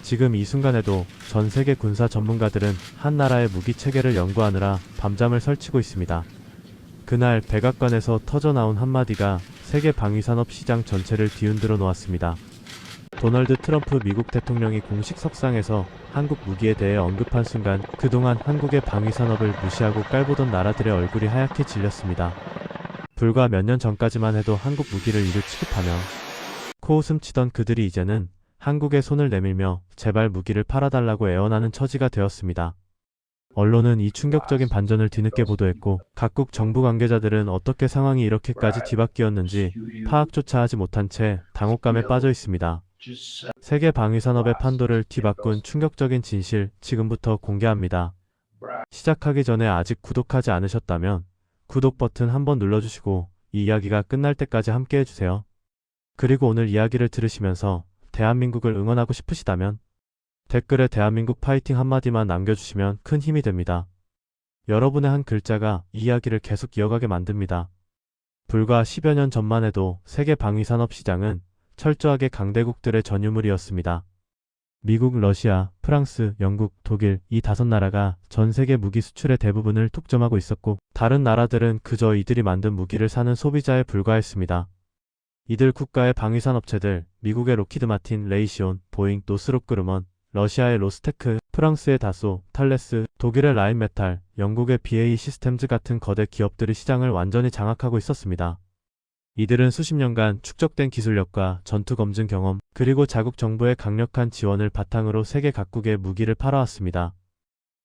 지금 이 순간에도 전 세계 군사 전문가들은 한 나라의 무기 체계를 연구하느라 밤잠을 설치고 있습니다. 그날 백악관에서 터져나온 한마디가 세계 방위산업 시장 전체를 뒤흔들어 놓았습니다. 도널드 트럼프 미국 대통령이 공식 석상에서 한국 무기에 대해 언급한 순간 그동안 한국의 방위산업을 무시하고 깔보던 나라들의 얼굴이 하얗게 질렸습니다. 불과 몇 년 전까지만 해도 한국 무기를 이루 취급하며 코웃음 치던 그들이 이제는 한국에 손을 내밀며 제발 무기를 팔아달라고 애원하는 처지가 되었습니다. 언론은 이 충격적인 반전을 뒤늦게 보도했고 각국 정부 관계자들은 어떻게 상황이 이렇게까지 뒤바뀌었는지 파악조차 하지 못한 채 당혹감에 빠져 있습니다. 세계 방위산업의 판도를 뒤바꾼 충격적인 진실 지금부터 공개합니다. 시작하기 전에 아직 구독하지 않으셨다면 구독 버튼 한번 눌러주시고 이 이야기가 끝날 때까지 함께 해주세요. 그리고 오늘 이야기를 들으시면서 대한민국을 응원하고 싶으시다면 댓글에 대한민국 파이팅 한마디만 남겨주시면 큰 힘이 됩니다. 여러분의 한 글자가 이 이야기를 계속 이어가게 만듭니다. 불과 10여 년 전만 해도 세계 방위산업 시장은 철저하게 강대국들의 전유물이었습니다. 미국, 러시아, 프랑스, 영국, 독일 이 5나라가 전 세계 무기 수출의 대부분을 독점하고 있었고 다른 나라들은 그저 이들이 만든 무기를 사는 소비자에 불과했습니다. 이들 국가의 방위산업체들, 미국의 로키드 마틴, 레이시온, 보잉, 노스롭 그루먼, 러시아의 로스테크, 프랑스의 다소, 탈레스, 독일의 라인메탈, 영국의 BAE 시스템즈 같은 거대 기업들이 시장을 완전히 장악하고 있었습니다. 이들은 수십 년간 축적된 기술력과 전투 검증 경험, 그리고 자국 정부의 강력한 지원을 바탕으로 세계 각국에 무기를 팔아왔습니다.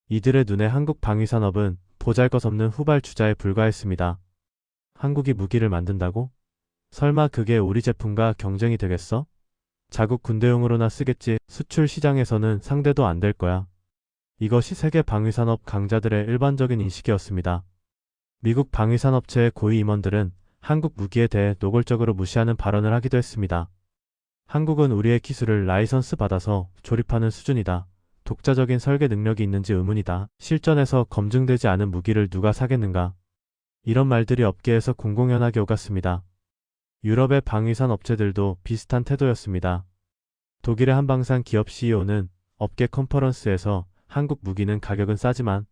이들의 눈에 한국 방위산업은 보잘것없는 후발주자에 불과했습니다. 한국이 무기를 만든다고? 설마 그게 우리 제품과 경쟁이 되겠어? 자국 군대용으로나 쓰겠지. 수출 시장에서는 상대도 안 될 거야. 이것이 세계 방위산업 강자들의 일반적인 인식이었습니다. 미국 방위산업체의 고위 임원들은 한국 무기에 대해 노골적으로 무시하는 발언을 하기도 했습니다. 한국은 우리의 기술을 라이선스 받아서 조립하는 수준이다. 독자적인 설계 능력이 있는지 의문이다. 실전에서 검증되지 않은 무기를 누가 사겠는가. 이런 말들이 업계에서 공공연하게 오갔습니다. 유럽의 방위산 업체들도 비슷한 태도였습니다. 독일의 한방산 기업 CEO는 업계 컨퍼런스에서 한국 무기는 가격은 싸지만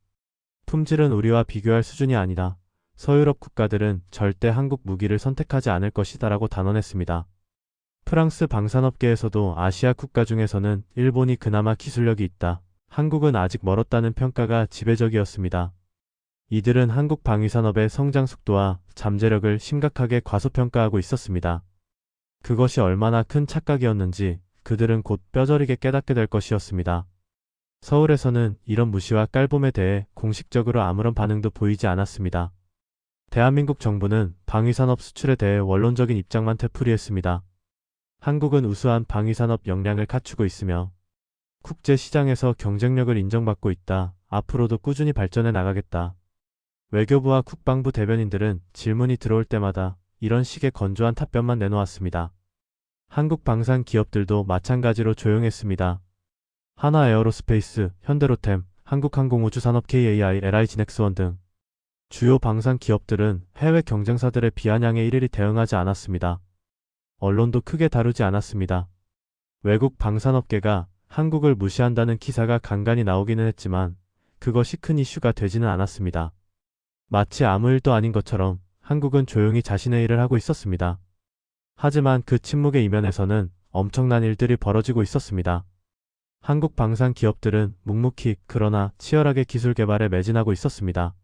품질은 우리와 비교할 수준이 아니다. 서유럽 국가들은 절대 한국 무기를 선택하지 않을 것이다 라고 단언했습니다. 프랑스 방산업계에서도 아시아 국가 중에서는 일본이 그나마 기술력이 있다. 한국은 아직 멀었다는 평가가 지배적이었습니다. 이들은 한국 방위산업의 성장 속도와 잠재력을 심각하게 과소평가하고 있었습니다. 그것이 얼마나 큰 착각이었는지 그들은 곧 뼈저리게 깨닫게 될 것이었습니다. 서울에서는 이런 무시와 깔봄에 대해 공식적으로 아무런 반응도 보이지 않았습니다. 대한민국 정부는 방위산업 수출에 대해 원론적인 입장만 되풀이했습니다. 한국은 우수한 방위산업 역량을 갖추고 있으며 국제시장에서 경쟁력을 인정받고 있다. 앞으로도 꾸준히 발전해 나가겠다. 외교부와 국방부 대변인들은 질문이 들어올 때마다 이런 식의 건조한 답변만 내놓았습니다. 한국 방산 기업들도 마찬가지로 조용했습니다. 하나에어로스페이스, 현대로템, 한국항공우주산업 KAI, LI진엑스원 등 주요 방산 기업들은 해외 경쟁사들의 비아냥에 일일이 대응하지 않았습니다. 언론도 크게 다루지 않았습니다. 외국 방산업계가 한국을 무시한다는 기사가 간간히 나오기는 했지만 그것이 큰 이슈가 되지는 않았습니다. 마치 아무 일도 아닌 것처럼 한국은 조용히 자신의 일을 하고 있었습니다. 하지만 그 침묵의 이면에서는 엄청난 일들이 벌어지고 있었습니다. 한국 방산 기업들은 묵묵히 그러나 치열하게 기술 개발에 매진하고 있었습니다.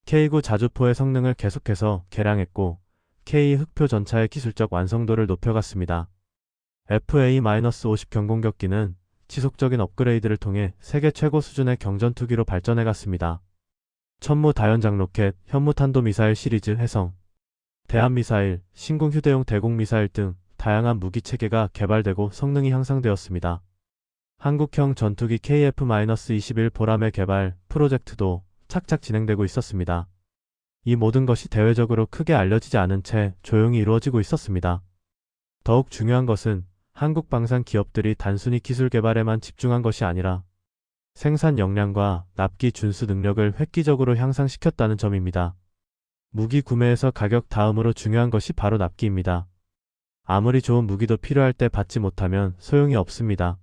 K9 자주포의 성능을 계속해서 개량했고 K 흑표 전차의 기술적 완성도를 높여갔습니다. FA-50 경공격기는 지속적인 업그레이드를 통해 세계 최고 수준의 경전투기로 발전해갔습니다. 천무 다연장 로켓, 현무탄도미사일 시리즈 해성, 대한미사일, 신궁 휴대용 대공미사일 등 다양한 무기체계가 개발되고 성능이 향상되었습니다. 한국형 전투기 KF-21 보람의 개발 프로젝트도 착착 진행되고 있었습니다. 이 모든 것이 대외적으로 크게 알려지지 않은 채 조용히 이루어지고 있었습니다. 더욱 중요한 것은 한국 방산 기업들이 단순히 기술 개발에만 집중한 것이 아니라 생산 역량과 납기 준수 능력을 획기적으로 향상시켰다는 점입니다. 무기 구매에서 가격 다음으로 중요한 것이 바로 납기입니다. 아무리 좋은 무기도 필요할 때 받지 못하면 소용이 없습니다.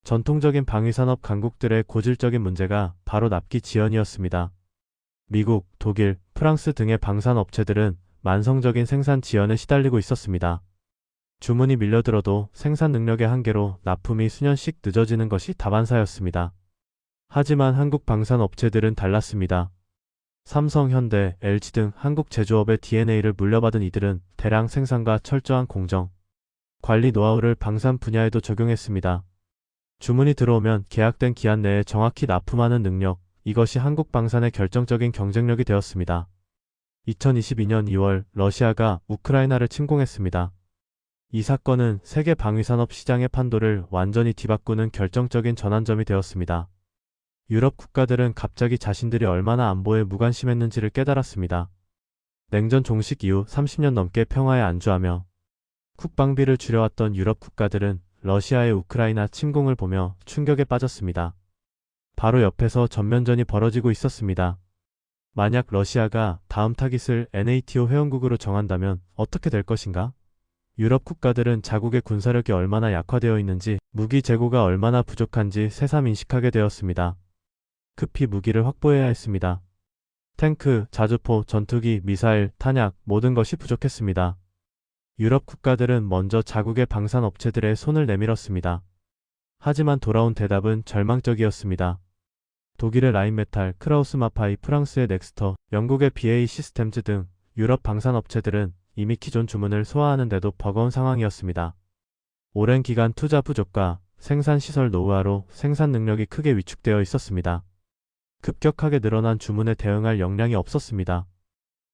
전통적인 방위산업 강국들의 고질적인 문제가 바로 납기 지연이었습니다. 미국, 독일, 프랑스 등의 방산업체들은 만성적인 생산 지연에 시달리고 있었습니다. 주문이 밀려들어도 생산 능력의 한계로 납품이 수년씩 늦어지는 것이 다반사였습니다. 하지만 한국 방산업체들은 달랐습니다. 삼성, 현대, LG 등 한국 제조업의 DNA를 물려받은 이들은 대량 생산과 철저한 공정, 관리 노하우를 방산 분야에도 적용했습니다. 주문이 들어오면 계약된 기한 내에 정확히 납품하는 능력, 이것이 한국 방산의 결정적인 경쟁력이 되었습니다. 2022년 2월 러시아가 우크라이나를 침공했습니다. 이 사건은 세계 방위산업 시장의 판도를 완전히 뒤바꾸는 결정적인 전환점이 되었습니다. 유럽 국가들은 갑자기 자신들이 얼마나 안보에 무관심했는지를 깨달았습니다. 냉전 종식 이후 30년 넘게 평화에 안주하며 국방비를 줄여왔던 유럽 국가들은 러시아의 우크라이나 침공을 보며 충격에 빠졌습니다. 바로 옆에서 전면전이 벌어지고 있었습니다. 만약 러시아가 다음 타깃을 NATO 회원국으로 정한다면 어떻게 될 것인가? 유럽 국가들은 자국의 군사력이 얼마나 약화되어 있는지, 무기 재고가 얼마나 부족한지 새삼 인식하게 되었습니다. 급히 무기를 확보해야 했습니다. 탱크, 자주포, 전투기, 미사일, 탄약, 모든 것이 부족했습니다. 유럽 국가들은 먼저 자국의 방산업체들의 손을 내밀었습니다. 하지만 돌아온 대답은 절망적이었습니다. 독일의 라인메탈, 크라우스마파이, 프랑스의 넥스터, 영국의 BAE 시스템즈 등 유럽 방산업체들은 이미 기존 주문을 소화하는데도 버거운 상황이었습니다. 오랜 기간 투자 부족과 생산시설 노후화로 생산 능력이 크게 위축되어 있었습니다. 급격하게 늘어난 주문에 대응할 역량이 없었습니다.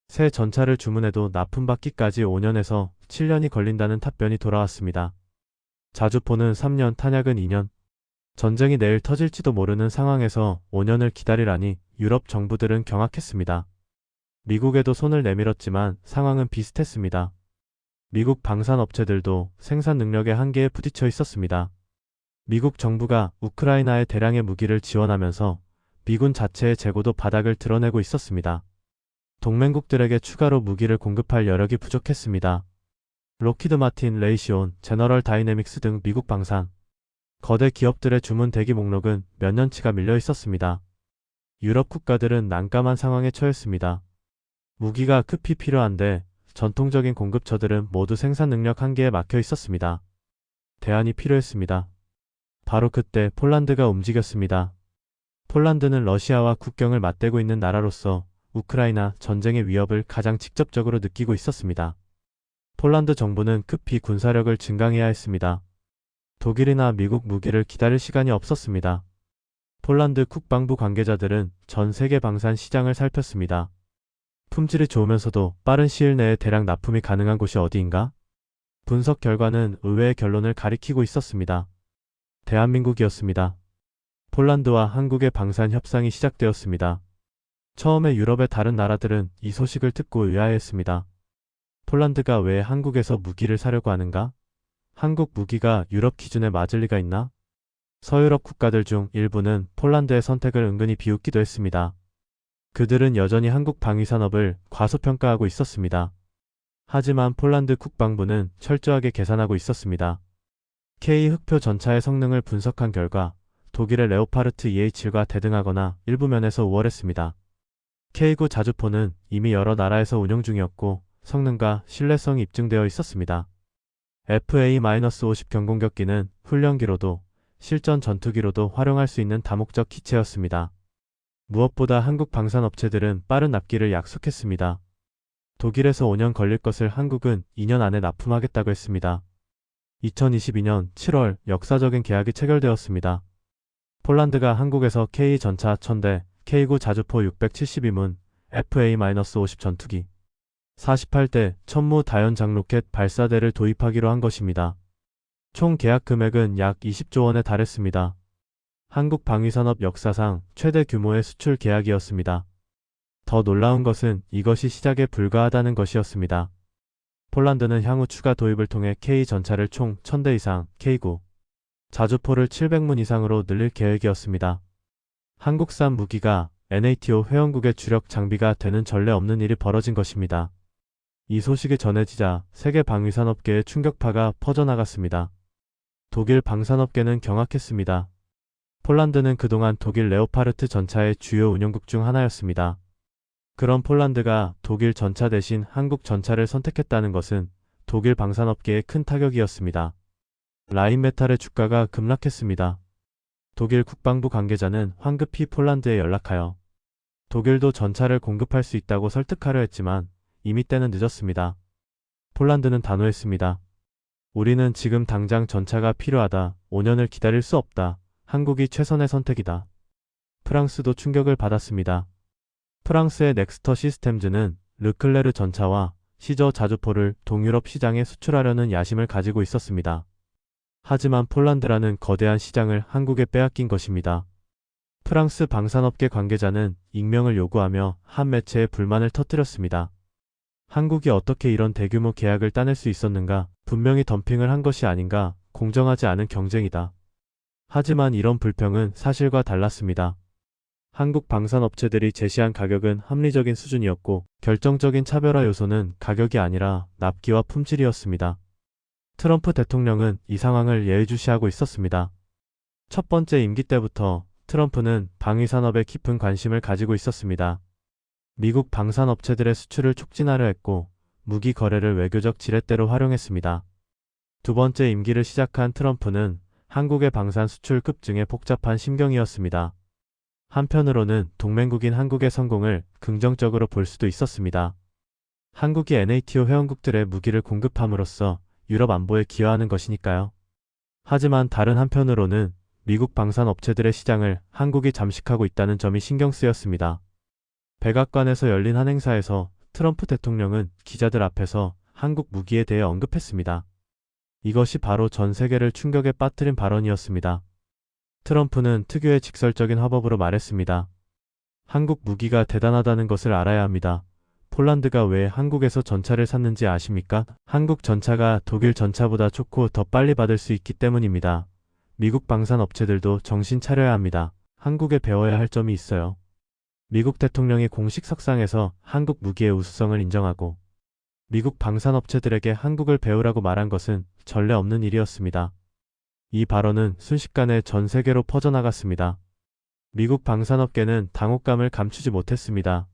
새 전차를 주문해도 납품받기까지 5년에서 7년이 걸린다는 답변이 돌아왔습니다. 자주포는 3년, 탄약은 2년. 전쟁이 내일 터질지도 모르는 상황에서 5년을 기다리라니 유럽 정부들은 경악했습니다. 미국에도 손을 내밀었지만 상황은 비슷했습니다. 미국 방산업체들도 생산 능력의 한계에 부딪혀 있었습니다. 미국 정부가 우크라이나에 대량의 무기를 지원하면서 미군 자체의 재고도 바닥을 드러내고 있었습니다. 동맹국들에게 추가로 무기를 공급할 여력이 부족했습니다. 록히드 마틴, 레이시온, 제너럴 다이내믹스 등 미국 방산, 거대 기업들의 주문 대기 목록은 몇 년치가 밀려 있었습니다. 유럽 국가들은 난감한 상황에 처했습니다. 무기가 급히 필요한데 전통적인 공급처들은 모두 생산 능력 한계에 막혀 있었습니다. 대안이 필요했습니다. 바로 그때 폴란드가 움직였습니다. 폴란드는 러시아와 국경을 맞대고 있는 나라로서 우크라이나 전쟁의 위협을 가장 직접적으로 느끼고 있었습니다. 폴란드 정부는 급히 군사력을 증강해야 했습니다. 독일이나 미국 무기를 기다릴 시간이 없었습니다. 폴란드 국방부 관계자들은 전 세계 방산 시장을 살폈습니다. 품질이 좋으면서도 빠른 시일 내에 대량 납품이 가능한 곳이 어디인가? 분석 결과는 의외의 결론을 가리키고 있었습니다. 대한민국이었습니다. 폴란드와 한국의 방산 협상이 시작되었습니다. 처음에 유럽의 다른 나라들은 이 소식을 듣고 의아해했습니다. 폴란드가 왜 한국에서 무기를 사려고 하는가? 한국 무기가 유럽 기준에 맞을 리가 있나? 서유럽 국가들 중 일부는 폴란드의 선택을 은근히 비웃기도 했습니다. 그들은 여전히 한국 방위산업을 과소평가하고 있었습니다. 하지만 폴란드 국방부는 철저하게 계산하고 있었습니다. K 흑표 전차의 성능을 분석한 결과 독일의 레오파르트 EH7과 대등하거나 일부 면에서 우월했습니다. K9 자주포는 이미 여러 나라에서 운용 중이었고 성능과 신뢰성이 입증되어 있었습니다. FA-50 경공격기는 훈련기로도 실전 전투기로도 활용할 수 있는 다목적 기체였습니다. 무엇보다 한국 방산업체들은 빠른 납기를 약속했습니다. 독일에서 5년 걸릴 것을 한국은 2년 안에 납품하겠다고 했습니다. 2022년 7월 역사적인 계약이 체결되었습니다. 폴란드가 한국에서 K 전차 1000대, K9 자주포 672문, FA-50 전투기, 48대 천무 다연장 로켓 발사대를 도입하기로 한 것입니다. 총 계약 금액은 약 20조 원에 달했습니다. 한국 방위산업 역사상 최대 규모의 수출 계약이었습니다. 더 놀라운 것은 이것이 시작에 불과하다는 것이었습니다. 폴란드는 향후 추가 도입을 통해 K 전차를 총 1000대 이상, K9 자주포를 700문 이상으로 늘릴 계획이었습니다. 한국산 무기가 NATO 회원국의 주력 장비가 되는 전례 없는 일이 벌어진 것입니다. 이 소식이 전해지자 세계 방위산업계의 충격파가 퍼져나갔습니다. 독일 방산업계는 경악했습니다. 폴란드는 그동안 독일 레오파르트 전차의 주요 운용국 중 하나였습니다. 그런 폴란드가 독일 전차 대신 한국 전차를 선택했다는 것은 독일 방산업계에 큰 타격이었습니다. 라인메탈의 주가가 급락했습니다. 독일 국방부 관계자는 황급히 폴란드에 연락하여 독일도 전차를 공급할 수 있다고 설득하려 했지만 이미 때는 늦었습니다. 폴란드는 단호했습니다. 우리는 지금 당장 전차가 필요하다. 5년을 기다릴 수 없다. 한국이 최선의 선택이다. 프랑스도 충격을 받았습니다. 프랑스의 넥스터 시스템즈는 르클레르 전차와 시저 자주포를 동유럽 시장에 수출하려는 야심을 가지고 있었습니다. 하지만 폴란드라는 거대한 시장을 한국에 빼앗긴 것입니다. 프랑스 방산업계 관계자는 익명을 요구하며 한 매체에 불만을 터뜨렸습니다. 한국이 어떻게 이런 대규모 계약을 따낼 수 있었는가? 분명히 덤핑을 한 것이 아닌가? 공정하지 않은 경쟁이다. 하지만 이런 불평은 사실과 달랐습니다. 한국 방산업체들이 제시한 가격은 합리적인 수준이었고 결정적인 차별화 요소는 가격이 아니라 납기와 품질이었습니다. 트럼프 대통령은 이 상황을 예의주시하고 있었습니다. 첫 번째 임기 때부터 트럼프는 방위산업에 깊은 관심을 가지고 있었습니다. 미국 방산업체들의 수출을 촉진하려 했고 무기 거래를 외교적 지렛대로 활용했습니다. 두 번째 임기를 시작한 트럼프는 한국의 방산 수출 급증에 복잡한 심경이었습니다. 한편으로는 동맹국인 한국의 성공을 긍정적으로 볼 수도 있었습니다. 한국이 NATO 회원국들의 무기를 공급함으로써 유럽 안보에 기여하는 것이니까요. 하지만 다른 한편으로는 미국 방산업체들의 시장을 한국이 잠식하고 있다는 점이 신경 쓰였습니다. 백악관에서 열린 한 행사에서 트럼프 대통령은 기자들 앞에서 한국 무기에 대해 언급했습니다. 이것이 바로 전 세계를 충격에 빠뜨린 발언이었습니다. 트럼프는 특유의 직설적인 화법으로 말했습니다. 한국 무기가 대단하다는 것을 알아야 합니다. 폴란드가 왜 한국에서 전차를 샀는지 아십니까? 한국 전차가 독일 전차보다 좋고 더 빨리 받을 수 있기 때문입니다. 미국 방산 업체들도 정신 차려야 합니다. 한국에 배워야 할 점이 있어요. 미국 대통령이 공식 석상에서 한국 무기의 우수성을 인정하고 미국 방산업체들에게 한국을 배우라고 말한 것은 전례 없는 일이었습니다. 이 발언은 순식간에 전 세계로 퍼져나갔습니다. 미국 방산업계는 당혹감을 감추지 못했습니다.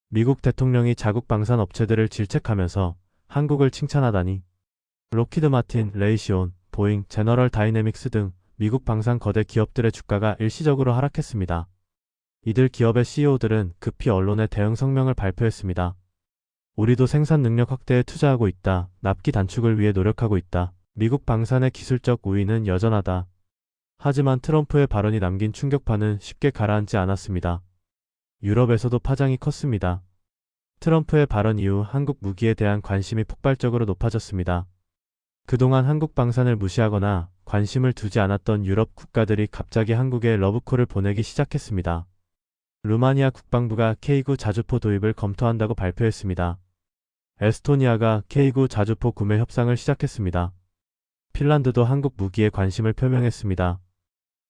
미국 대통령이 자국 방산업체들을 질책하면서 한국을 칭찬하다니. 록히드 마틴, 레이시온, 보잉, 제너럴 다이내믹스 등 미국 방산 거대 기업들의 주가가 일시적으로 하락했습니다. 이들 기업의 CEO들은 급히 언론에 대응 성명을 발표했습니다. 우리도 생산 능력 확대에 투자하고 있다. 납기 단축을 위해 노력하고 있다. 미국 방산의 기술적 우위는 여전하다. 하지만 트럼프의 발언이 남긴 충격파는 쉽게 가라앉지 않았습니다. 유럽에서도 파장이 컸습니다. 트럼프의 발언 이후 한국 무기에 대한 관심이 폭발적으로 높아졌습니다. 그동안 한국 방산을 무시하거나 관심을 두지 않았던 유럽 국가들이 갑자기 한국에 러브콜을 보내기 시작했습니다. 루마니아 국방부가 K9 자주포 도입을 검토한다고 발표했습니다. 에스토니아가 K9 자주포 구매 협상을 시작했습니다. 핀란드도 한국 무기에 관심을 표명했습니다.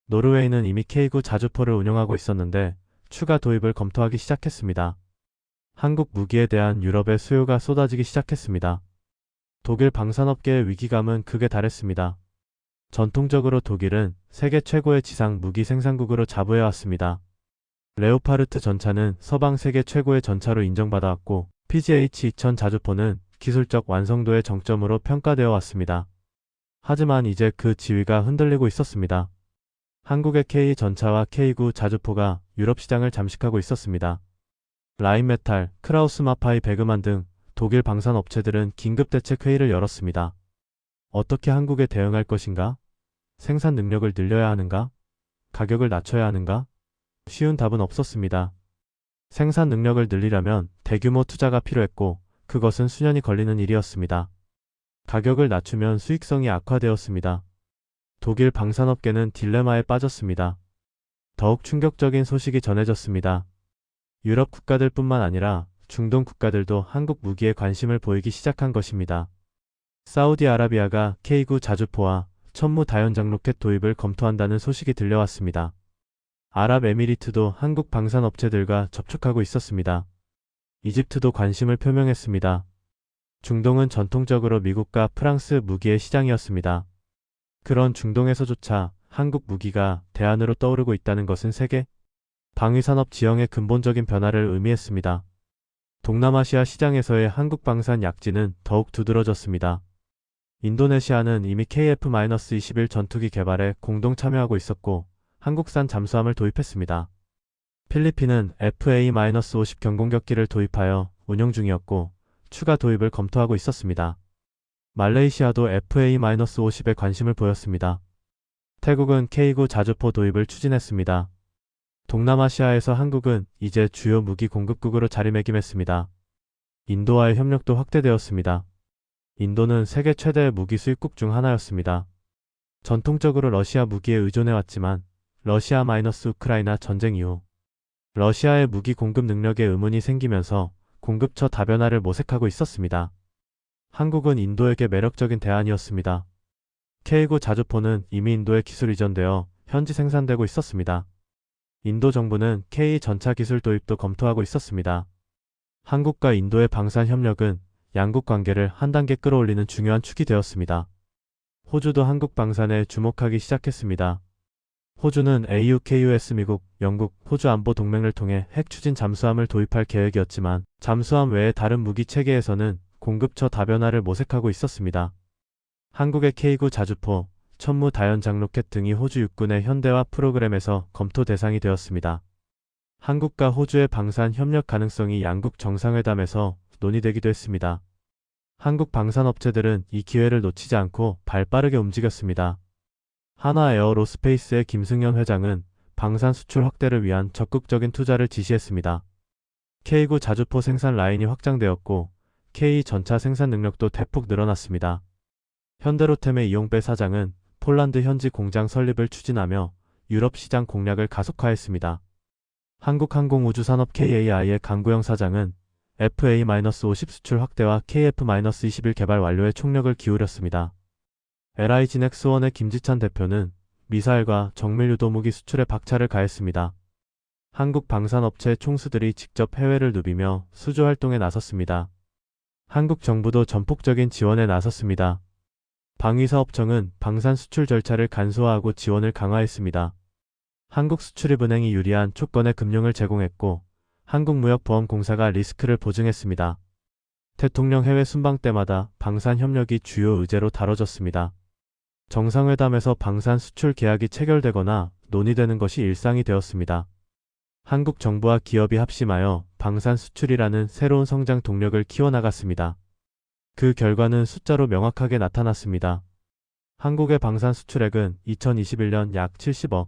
노르웨이는 이미 K9 자주포를 운영하고 있었는데 추가 도입을 검토하기 시작했습니다. 한국 무기에 대한 유럽의 수요가 쏟아지기 시작했습니다. 독일 방산업계의 위기감은 극에 달했습니다. 전통적으로 독일은 세계 최고의 지상 무기 생산국으로 자부해왔습니다. 레오파르트 전차는 서방 세계 최고의 전차로 인정받아왔고 PGH-2000 자주포는 기술적 완성도의 정점으로 평가되어 왔습니다. 하지만 이제 그 지위가 흔들리고 있었습니다. 한국의 K 전차와 K9 자주포가 유럽 시장을 잠식하고 있었습니다. 라인메탈, 크라우스마파이 베그만 등 독일 방산 업체들은 긴급 대책 회의를 열었습니다. 어떻게 한국에 대응할 것인가? 생산 능력을 늘려야 하는가? 가격을 낮춰야 하는가? 쉬운 답은 없었습니다. 생산 능력을 늘리려면 대규모 투자가 필요했고 그것은 수년이 걸리는 일이었습니다. 가격을 낮추면 수익성이 악화되었습니다. 독일 방산업계는 딜레마에 빠졌습니다. 더욱 충격적인 소식이 전해졌습니다. 유럽 국가들뿐만 아니라 중동 국가들도 한국 무기에 관심을 보이기 시작한 것입니다. 사우디아라비아가 K9 자주포와 천무 다연장 로켓 도입을 검토한다는 소식이 들려왔습니다. 아랍에미리트도 한국 방산업체들과 접촉하고 있었습니다. 이집트도 관심을 표명했습니다. 중동은 전통적으로 미국과 프랑스 무기의 시장이었습니다. 그런 중동에서조차 한국 무기가 대안으로 떠오르고 있다는 것은 세계 방위산업 지형의 근본적인 변화를 의미했습니다. 동남아시아 시장에서의 한국 방산 약진은 더욱 두드러졌습니다. 인도네시아는 이미 KF-21 전투기 개발에 공동 참여하고 있었고 한국산 잠수함을 도입했습니다. 필리핀은 FA-50 경공격기를 도입하여 운용 중이었고 추가 도입을 검토하고 있었습니다. 말레이시아도 FA-50에 관심을 보였습니다. 태국은 K9 자주포 도입을 추진했습니다. 동남아시아에서 한국은 이제 주요 무기 공급국으로 자리매김했습니다. 인도와의 협력도 확대되었습니다. 인도는 세계 최대의 무기 수입국 중 하나였습니다. 전통적으로 러시아 무기에 의존해왔지만 러시아-우크라이나 전쟁 이후 러시아의 무기 공급 능력에 의문이 생기면서 공급처 다변화를 모색하고 있었습니다. 한국은 인도에게 매력적인 대안이었습니다. K9 자주포는 이미 인도에 기술 이전되어 현지 생산되고 있었습니다. 인도 정부는 K 전차 기술 도입도 검토하고 있었습니다. 한국과 인도의 방산 협력은 양국 관계를 한 단계 끌어올리는 중요한 축이 되었습니다. 호주도 한국 방산에 주목하기 시작했습니다. 호주는 AUKUS 미국, 영국, 호주 안보 동맹을 통해 핵 추진 잠수함을 도입할 계획이었지만 잠수함 외의 다른 무기 체계에서는 공급처 다변화를 모색하고 있었습니다. 한국의 K9 자주포, 천무 다연장 로켓 등이 호주 육군의 현대화 프로그램에서 검토 대상이 되었습니다. 한국과 호주의 방산 협력 가능성이 양국 정상회담에서 논의되기도 했습니다. 한국 방산업체들은 이 기회를 놓치지 않고 발빠르게 움직였습니다. 하나에어로스페이스의 김승현 회장은 방산 수출 확대를 위한 적극적인 투자를 지시했습니다. K9 자주포 생산 라인이 확장되었고 K 전차 생산 능력도 대폭 늘어났습니다. 현대로템의 이용배 사장은 폴란드 현지 공장 설립을 추진하며 유럽 시장 공략을 가속화했습니다. 한국항공우주산업 KAI의 강구영 사장은 FA-50 수출 확대와 KF-21 개발 완료에 총력을 기울였습니다. LI진엑스원의 김지찬 대표는 미사일과 정밀 유도무기 수출에 박차를 가했습니다. 한국 방산업체 총수들이 직접 해외를 누비며 수주 활동에 나섰습니다. 한국 정부도 전폭적인 지원에 나섰습니다. 방위사업청은 방산 수출 절차를 간소화하고 지원을 강화했습니다. 한국수출입은행이 유리한 조건의 금융을 제공했고 한국무역보험공사가 리스크를 보증했습니다. 대통령 해외 순방 때마다 방산 협력이 주요 의제로 다뤄졌습니다. 정상회담에서 방산 수출 계약이 체결되거나 논의되는 것이 일상이 되었습니다. 한국 정부와 기업이 합심하여 방산 수출이라는 새로운 성장 동력을 키워나갔습니다. 그 결과는 숫자로 명확하게 나타났습니다. 한국의 방산 수출액은 2021년 약 70억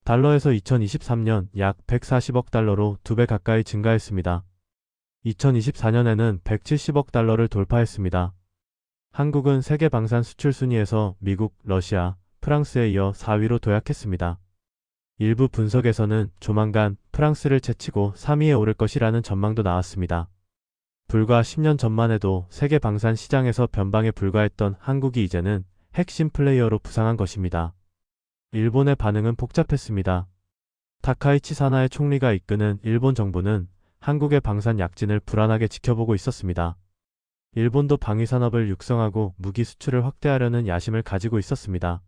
달러에서 2023년 약 140억 달러로 2배 가까이 증가했습니다. 2024년에는 170억 달러를 돌파했습니다. 한국은 세계 방산 수출 순위에서 미국, 러시아, 프랑스에 이어 4위로 도약했습니다. 일부 분석에서는 조만간 프랑스를 제치고 3위에 오를 것이라는 전망도 나왔습니다. 불과 10년 전만 해도 세계 방산 시장에서 변방에 불과했던 한국이 이제는 핵심 플레이어로 부상한 것입니다. 일본의 반응은 복잡했습니다. 타카이치 사나의 총리가 이끄는 일본 정부는 한국의 방산 약진을 불안하게 지켜보고 있었습니다. 일본도 방위산업을 육성하고 무기 수출을 확대하려는 야심을 가지고 있었습니다.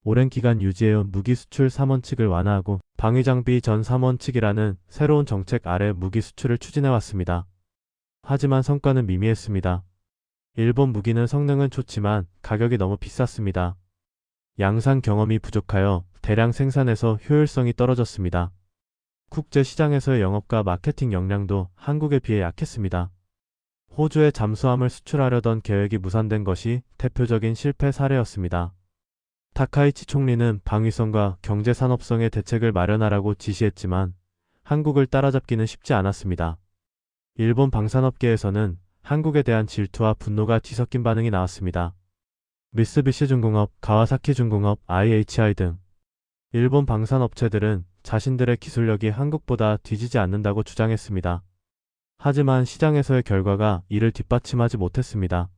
오랜 기간 유지해온 무기 수출 3원칙을 완화하고 방위장비 전 3원칙이라는 새로운 정책 아래 무기 수출을 추진해왔습니다. 하지만 성과는 미미했습니다. 일본 무기는 성능은 좋지만 가격이 너무 비쌌습니다. 양산 경험이 부족하여 대량 생산에서 효율성이 떨어졌습니다. 국제시장에서의 영업과 마케팅 역량도 한국에 비해 약했습니다. 호주에 잠수함을 수출하려던 계획이 무산된 것이 대표적인 실패 사례였습니다. 타카이치 총리는 방위성과 경제산업성의 대책을 마련하라고 지시했지만 한국을 따라잡기는 쉽지 않았습니다. 일본 방산업계에서는 한국에 대한 질투와 분노가 뒤섞인 반응이 나왔습니다. 미쓰비시중공업, 가와사키중공업, IHI 등 일본 방산업체들은 자신들의 기술력이 한국보다 뒤지지 않는다고 주장했습니다. 하지만 시장에서의 결과가 이를 뒷받침하지 못했습니다.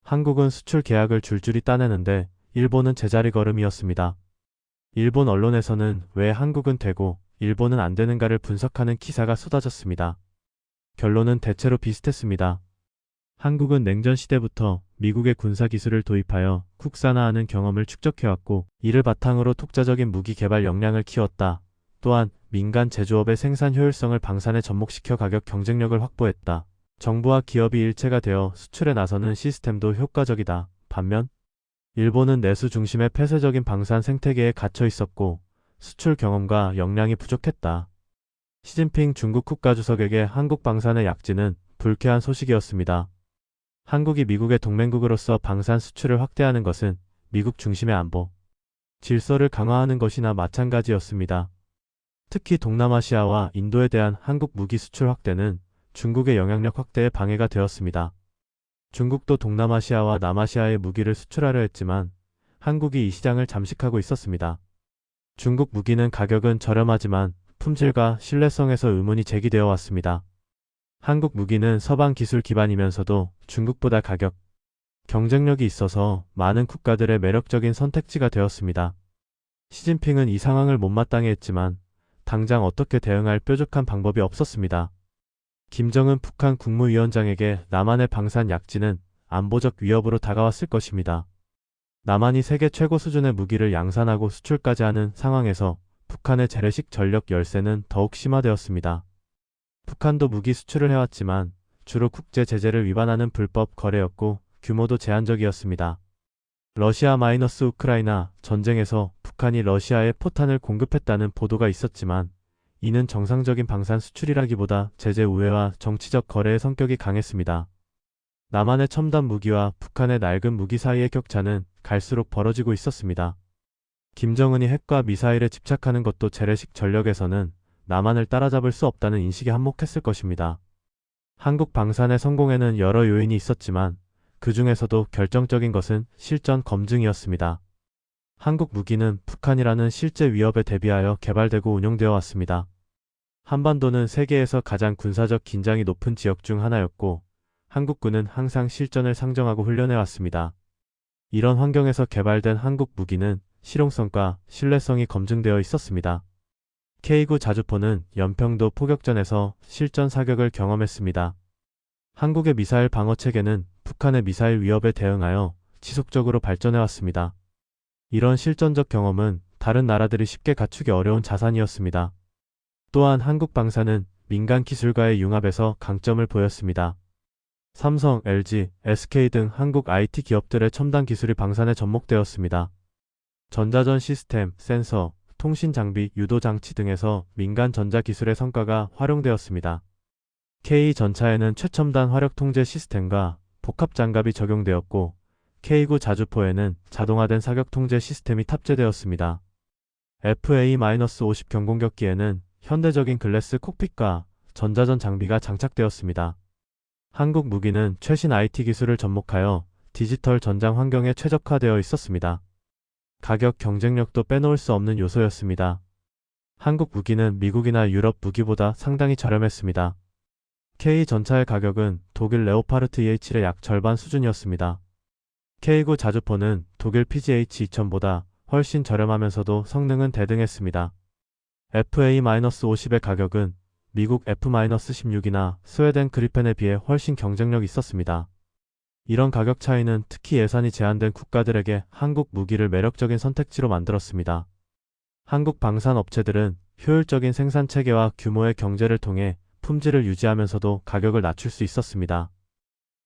한국은 수출 계약을 줄줄이 따내는데 일본은 제자리 걸음이었습니다. 일본 언론에서는 왜 한국은 되고 일본은 안 되는가를 분석하는 기사가 쏟아졌습니다. 결론은 대체로 비슷했습니다. 한국은 냉전 시대부터 미국의 군사 기술을 도입하여 국산화하는 경험을 축적해왔고, 이를 바탕으로 독자적인 무기 개발 역량을 키웠다. 또한 민간 제조업의 생산 효율성을 방산에 접목시켜 가격 경쟁력을 확보했다. 정부와 기업이 일체가 되어 수출에 나서는 시스템도 효과적이다. 반면 일본은 내수 중심의 폐쇄적인 방산 생태계에 갇혀 있었고 수출 경험과 역량이 부족했다. 시진핑 중국 국가주석에게 한국 방산의 약진은 불쾌한 소식이었습니다. 한국이 미국의 동맹국으로서 방산 수출을 확대하는 것은 미국 중심의 안보 질서를 강화하는 것이나 마찬가지였습니다. 특히 동남아시아와 인도에 대한 한국 무기 수출 확대는 중국의 영향력 확대에 방해가 되었습니다. 중국도 동남아시아와 남아시아에 무기를 수출하려 했지만 한국이 이 시장을 잠식하고 있었습니다. 중국 무기는 가격은 저렴하지만 품질과 신뢰성에서 의문이 제기되어 왔습니다. 한국 무기는 서방 기술 기반이면서도 중국보다 가격, 경쟁력이 있어서 많은 국가들의 매력적인 선택지가 되었습니다. 시진핑은 이 상황을 못마땅해 했지만 당장 어떻게 대응할 뾰족한 방법이 없었습니다. 김정은 북한 국무위원장에게 남한의 방산 약진은 안보적 위협으로 다가왔을 것입니다. 남한이 세계 최고 수준의 무기를 양산하고 수출까지 하는 상황에서 북한의 재래식 전력 열세는 더욱 심화되었습니다. 북한도 무기 수출을 해왔지만 주로 국제 제재를 위반하는 불법 거래였고 규모도 제한적이었습니다. 러시아-우크라이나 전쟁에서 북한이 러시아에 포탄을 공급했다는 보도가 있었지만 이는 정상적인 방산 수출이라기보다 제재 우회와 정치적 거래의 성격이 강했습니다. 남한의 첨단 무기와 북한의 낡은 무기 사이의 격차는 갈수록 벌어지고 있었습니다. 김정은이 핵과 미사일에 집착하는 것도 재래식 전력에서는 남한을 따라잡을 수 없다는 인식에 한몫했을 것입니다. 한국 방산의 성공에는 여러 요인이 있었지만 그 중에서도 결정적인 것은 실전 검증이었습니다. 한국 무기는 북한이라는 실제 위협에 대비하여 개발되고 운용되어 왔습니다. 한반도는 세계에서 가장 군사적 긴장이 높은 지역 중 하나였고 한국군은 항상 실전을 상정하고 훈련해 왔습니다. 이런 환경에서 개발된 한국 무기는 실용성과 신뢰성이 검증되어 있었습니다. K9 자주포는 연평도 포격전에서 실전 사격을 경험했습니다. 한국의 미사일 방어 체계는 북한의 미사일 위협에 대응하여 지속적으로 발전해 왔습니다. 이런 실전적 경험은 다른 나라들이 쉽게 갖추기 어려운 자산이었습니다. 또한 한국 방산은 민간 기술과의 융합에서 강점을 보였습니다. 삼성, LG, SK 등 한국 IT 기업들의 첨단 기술이 방산에 접목되었습니다. 전자전 시스템, 센서, 통신 장비, 유도 장치 등에서 민간 전자 기술의 성과가 활용되었습니다. K 전차에는 최첨단 화력 통제 시스템과 복합 장갑이 적용되었고 K9 자주포에는 자동화된 사격 통제 시스템이 탑재되었습니다. FA-50 경공격기에는 현대적인 글래스 콕핏과 전자전 장비가 장착되었습니다. 한국 무기는 최신 IT 기술을 접목하여 디지털 전장 환경에 최적화되어 있었습니다. 가격 경쟁력도 빼놓을 수 없는 요소였습니다. 한국 무기는 미국이나 유럽 무기보다 상당히 저렴했습니다. K 전차의 가격은 독일 레오파르트 EH의 약 절반 수준이었습니다. K9 자주포는 독일 PGH-2000보다 훨씬 저렴하면서도 성능은 대등했습니다. FA-50의 가격은 미국 F-16이나 스웨덴 그리펜에 비해 훨씬 경쟁력이 있었습니다. 이런 가격 차이는 특히 예산이 제한된 국가들에게 한국 무기를 매력적인 선택지로 만들었습니다. 한국 방산 업체들은 효율적인 생산 체계와 규모의 경제를 통해 품질을 유지하면서도 가격을 낮출 수 있었습니다.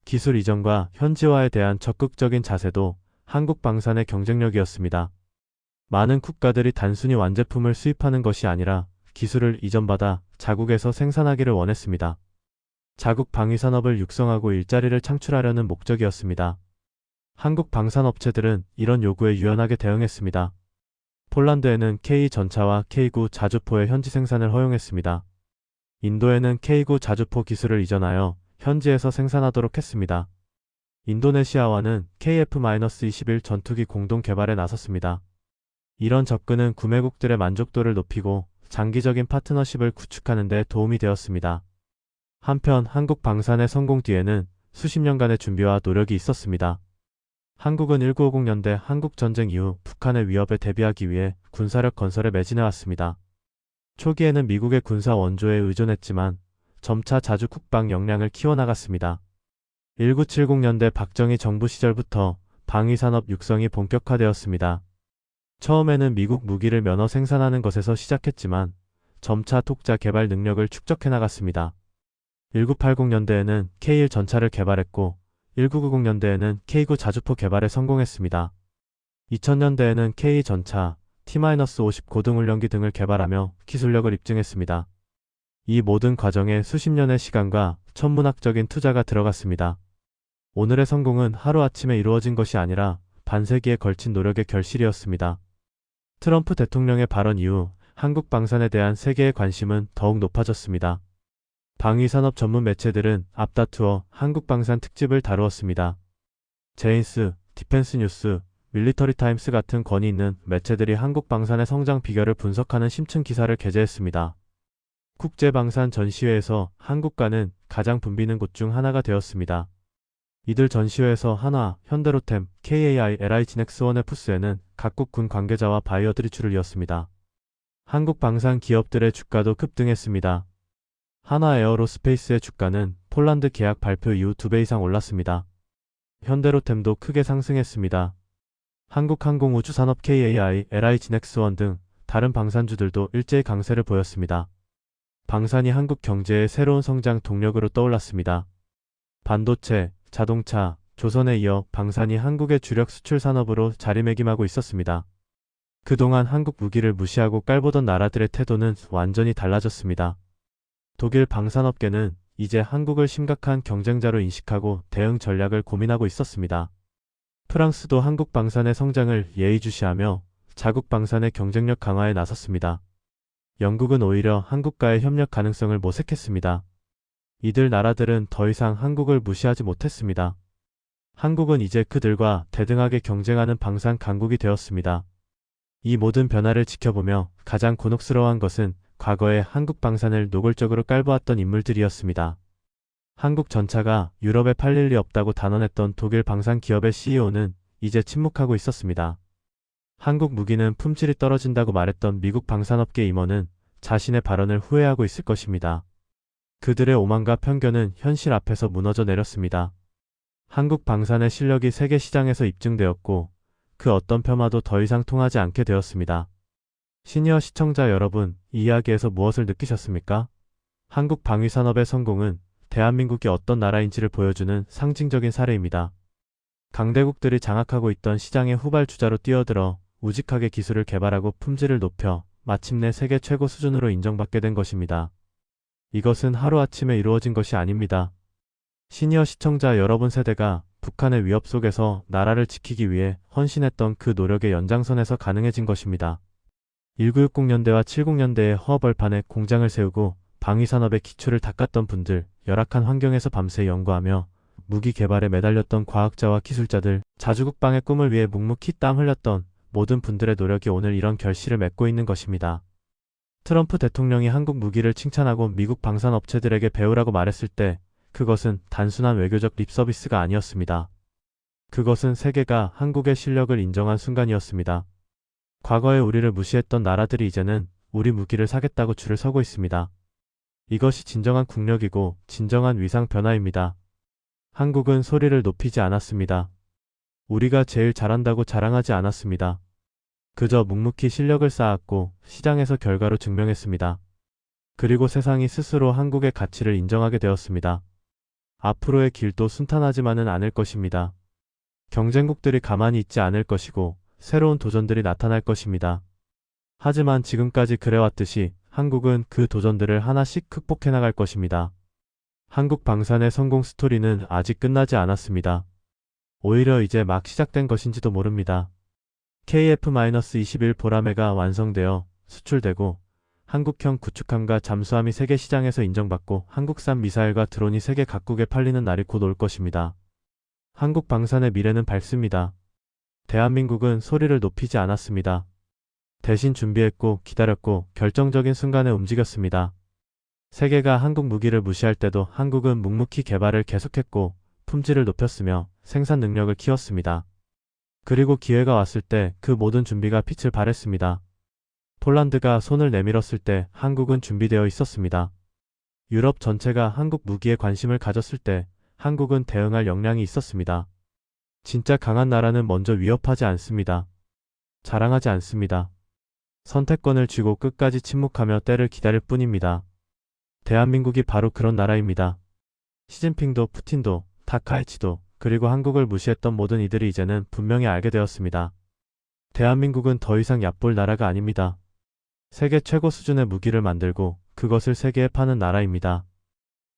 기술 이전과 현지화에 대한 적극적인 자세도 한국 방산의 경쟁력이었습니다. 많은 국가들이 단순히 완제품을 수입하는 것이 아니라 기술을 이전받아 자국에서 생산하기를 원했습니다. 자국 방위산업을 육성하고 일자리를 창출하려는 목적이었습니다. 한국 방산업체들은 이런 요구에 유연하게 대응했습니다. 폴란드에는 K 전차와 K9 자주포의 현지 생산을 허용했습니다. 인도에는 K9 자주포 기술을 이전하여 현지에서 생산하도록 했습니다. 인도네시아와는 KF-21 전투기 공동 개발에 나섰습니다. 이런 접근은 구매국들의 만족도를 높이고 장기적인 파트너십을 구축하는 데 도움이 되었습니다. 한편 한국 방산의 성공 뒤에는 수십 년간의 준비와 노력이 있었습니다. 한국은 1950년대 한국전쟁 이후 북한의 위협에 대비하기 위해 군사력 건설에 매진해왔습니다. 초기에는 미국의 군사 원조에 의존했지만 점차 자주 국방 역량을 키워나갔습니다. 1970년대 박정희 정부 시절부터 방위산업 육성이 본격화되었습니다. 처음에는 미국 무기를 면허 생산하는 것에서 시작했지만 점차 독자 개발 능력을 축적해 나갔습니다. 1980년대에는 K1 전차를 개발했고 1990년대에는 K9 자주포 개발에 성공했습니다. 2000년대에는 K 전차, T-50 고등훈련기 등을 개발하며 기술력을 입증했습니다. 이 모든 과정에 수십 년의 시간과 천문학적인 투자가 들어갔습니다. 오늘의 성공은 하루아침에 이루어진 것이 아니라 반세기에 걸친 노력의 결실이었습니다. 트럼프 대통령의 발언 이후 한국 방산에 대한 세계의 관심은 더욱 높아졌습니다. 방위산업 전문 매체들은 앞다투어 한국 방산 특집을 다루었습니다. 제인스, 디펜스 뉴스, 밀리터리 타임스 같은 권위 있는 매체들이 한국 방산의 성장 비결을 분석하는 심층 기사를 게재했습니다. 국제방산 전시회에서 한국과는 가장 붐비는 곳 중 하나가 되었습니다. 이들 전시회에서 한화, 현대로템, KAI, LI진엑스원의 부스에는 각국 군 관계자와 바이어들이 줄을 이었습니다. 한국 방산 기업들의 주가도 급등했습니다. 한화 에어로스페이스의 주가는 폴란드 계약 발표 이후 2배 이상 올랐습니다. 현대로템도 크게 상승했습니다. 한국항공우주산업 KAI, LI진엑스원 등 다른 방산주들도 일제히 강세를 보였습니다. 방산이 한국 경제의 새로운 성장 동력으로 떠올랐습니다. 반도체, 자동차, 조선에 이어 방산이 한국의 주력 수출 산업으로 자리매김하고 있었습니다. 그동안 한국 무기를 무시하고 깔보던 나라들의 태도는 완전히 달라졌습니다. 독일 방산업계는 이제 한국을 심각한 경쟁자로 인식하고 대응 전략을 고민하고 있었습니다. 프랑스도 한국 방산의 성장을 예의주시하며 자국 방산의 경쟁력 강화에 나섰습니다. 영국은 오히려 한국과의 협력 가능성을 모색했습니다. 이들 나라들은 더 이상 한국을 무시하지 못했습니다. 한국은 이제 그들과 대등하게 경쟁하는 방산 강국이 되었습니다. 이 모든 변화를 지켜보며 가장 곤혹스러워한 것은 과거에 한국 방산을 노골적으로 깔보았던 인물들이었습니다. 한국 전차가 유럽에 팔릴 리 없다고 단언했던 독일 방산 기업의 CEO는 이제 침묵하고 있었습니다. 한국 무기는 품질이 떨어진다고 말했던 미국 방산업계 임원은 자신의 발언을 후회하고 있을 것입니다. 그들의 오만과 편견은 현실 앞에서 무너져 내렸습니다. 한국 방산의 실력이 세계 시장에서 입증되었고 그 어떤 폄하도 더 이상 통하지 않게 되었습니다. 시니어 시청자 여러분, 이 이야기에서 무엇을 느끼셨습니까? 한국 방위산업의 성공은 대한민국이 어떤 나라인지를 보여주는 상징적인 사례입니다. 강대국들이 장악하고 있던 시장의 후발주자로 뛰어들어 우직하게 기술을 개발하고 품질을 높여 마침내 세계 최고 수준으로 인정받게 된 것입니다. 이것은 하루아침에 이루어진 것이 아닙니다. 시니어 시청자 여러분 세대가 북한의 위협 속에서 나라를 지키기 위해 헌신했던 그 노력의 연장선에서 가능해진 것입니다. 1960년대와 70년대에 허허벌판에 공장을 세우고 방위산업의 기초를 닦았던 분들, 열악한 환경에서 밤새 연구하며 무기 개발에 매달렸던 과학자와 기술자들, 자주국방의 꿈을 위해 묵묵히 땀 흘렸던 모든 분들의 노력이 오늘 이런 결실을 맺고 있는 것입니다. 트럼프 대통령이 한국 무기를 칭찬하고 미국 방산업체들에게 배우라고 말했을 때 그것은 단순한 외교적 립서비스가 아니었습니다. 그것은 세계가 한국의 실력을 인정한 순간이었습니다. 과거에 우리를 무시했던 나라들이 이제는 우리 무기를 사겠다고 줄을 서고 있습니다. 이것이 진정한 국력이고 진정한 위상 변화입니다. 한국은 소리를 높이지 않았습니다. 우리가 제일 잘한다고 자랑하지 않았습니다. 그저 묵묵히 실력을 쌓았고 시장에서 결과로 증명했습니다. 그리고 세상이 스스로 한국의 가치를 인정하게 되었습니다. 앞으로의 길도 순탄하지만은 않을 것입니다. 경쟁국들이 가만히 있지 않을 것이고 새로운 도전들이 나타날 것입니다. 하지만 지금까지 그래왔듯이 한국은 그 도전들을 하나씩 극복해 나갈 것입니다. 한국 방산의 성공 스토리는 아직 끝나지 않았습니다. 오히려 이제 막 시작된 것인지도 모릅니다. KF-21 보라매가 완성되어 수출되고 한국형 구축함과 잠수함이 세계 시장에서 인정받고 한국산 미사일과 드론이 세계 각국에 팔리는 날이 곧 올 것입니다. 한국 방산의 미래는 밝습니다. 대한민국은 소리를 높이지 않았습니다. 대신 준비했고 기다렸고 결정적인 순간에 움직였습니다. 세계가 한국 무기를 무시할 때도 한국은 묵묵히 개발을 계속했고 품질을 높였으며 생산 능력을 키웠습니다. 그리고 기회가 왔을 때 그 모든 준비가 빛을 발했습니다. 폴란드가 손을 내밀었을 때 한국은 준비되어 있었습니다. 유럽 전체가 한국 무기에 관심을 가졌을 때 한국은 대응할 역량이 있었습니다. 진짜 강한 나라는 먼저 위협하지 않습니다. 자랑하지 않습니다. 선택권을 쥐고 끝까지 침묵하며 때를 기다릴 뿐입니다. 대한민국이 바로 그런 나라입니다. 시진핑도 푸틴도 타카이치도 그리고 한국을 무시했던 모든 이들이 이제는 분명히 알게 되었습니다. 대한민국은 더 이상 얕볼 나라가 아닙니다. 세계 최고 수준의 무기를 만들고 그것을 세계에 파는 나라입니다.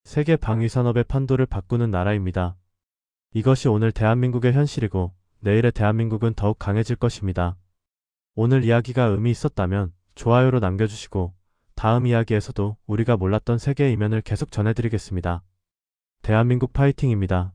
세계 방위산업의 판도를 바꾸는 나라입니다. 이것이 오늘 대한민국의 현실이고 내일의 대한민국은 더욱 강해질 것입니다. 오늘 이야기가 의미 있었다면 좋아요로 남겨주시고 다음 이야기에서도 우리가 몰랐던 세계의 이면을 계속 전해드리겠습니다. 대한민국 파이팅입니다.